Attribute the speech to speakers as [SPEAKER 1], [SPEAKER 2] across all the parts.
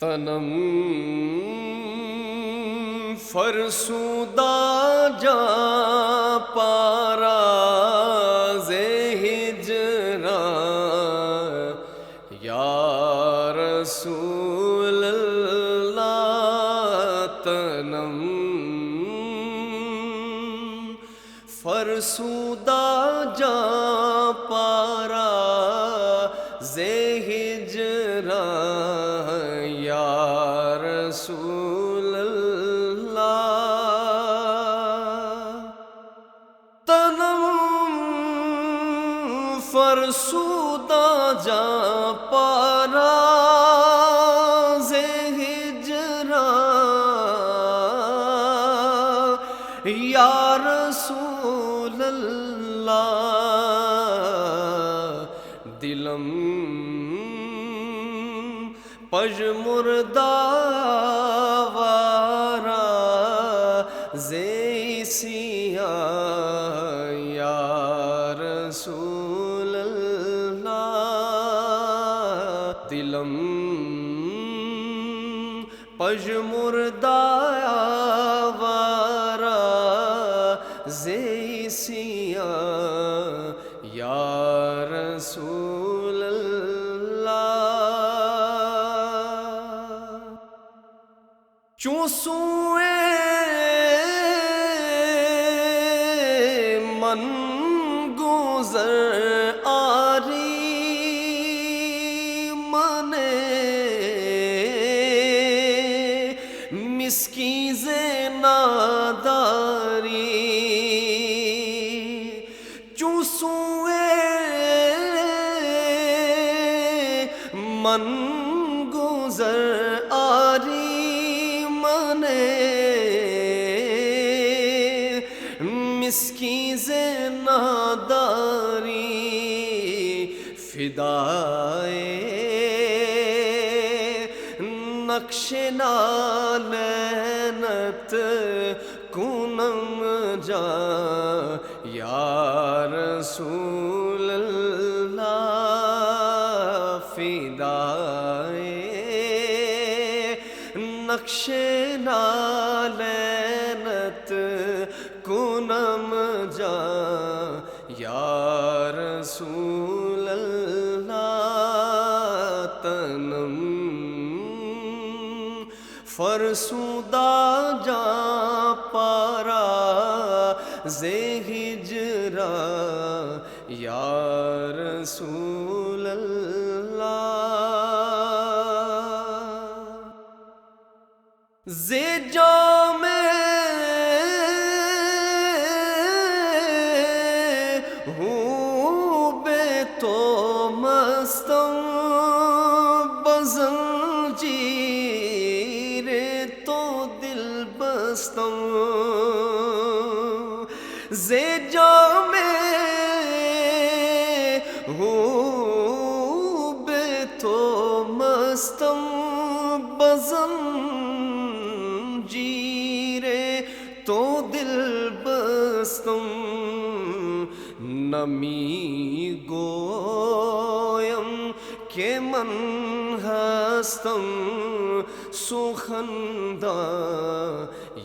[SPEAKER 1] تنم فرسودہ جا پارا زے ہجران یا رسول اللہ تنم فرسودہ جا پارا زے ہجران یا رسول اللہ تنم فرسودہ جا پارا زے ہجران یا رسول اللہ دلم پژمردہ وارا زے سیاہ یا رسول اللہ دلم پژمردہ وارا زے سیاہ یا رسول چوں سوئے من گزر آری منے مسکیز ناداری چوں سوئے من گزر آری مسکیز ناداری فدائے نقش نالینت کنم جا یا رسول اللہ فدائے نقش نالینت کنم جا یا رسول اللہ تنم فرسودہ جا پارا زے ہجران یا رسول اللہ زے جام مستم بزنجیر تو دل بستم زے جام بے تو مستم بزنجیر تو دل بستم نمی گویم کہ من ہستم سخندہ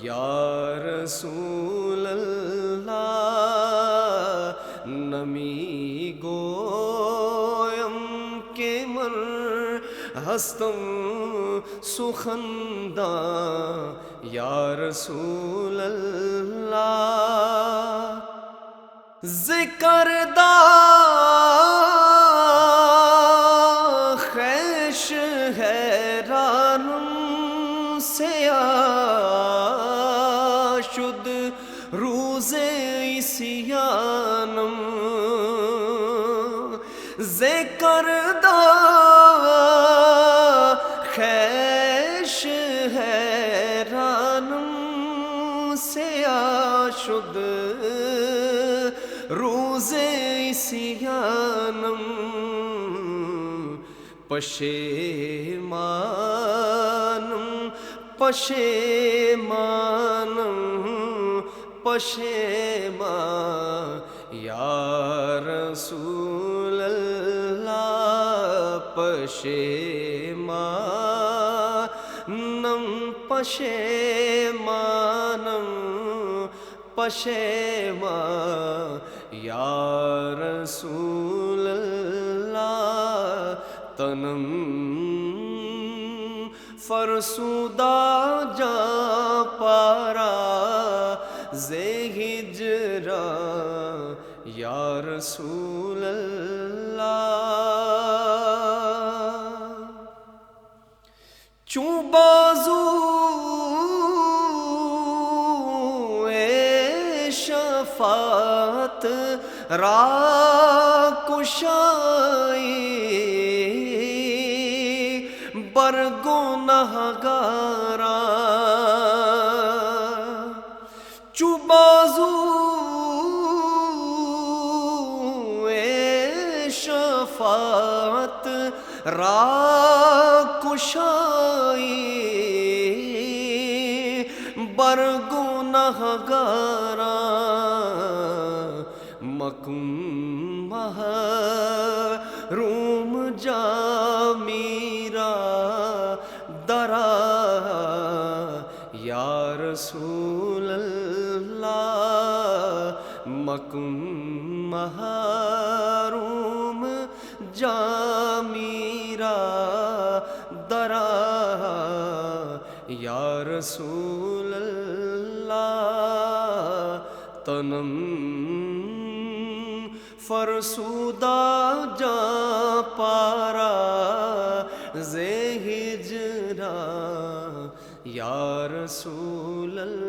[SPEAKER 1] یا رسول اللہ نمی گویم کہ من ہستم سخندہ یا رسول اللہ ذکر دا خیش حیرانم سے شد روز عصیانم ذکر دا خیش حیرانم سے شد روز عصیانم پشیمانم پشیمانم پشیمان یا رسول اللہ پشیمان نم پشیمانم پشیمان یا رسول اللہ تنم فرسودہ جا پارا زے ہجرا یا رسول اللہ چوں بازو شفاعت را کشائی بر گنہگارا چو بازو شفاعت را کشائی بر گنہگارا مکم محروم جا میرا درا یا رسول اللہ مکم محروم جا میرا درا یا رسول اللہ تنم فرسودہ جا پارا زے ہجرا یا رسول اللہ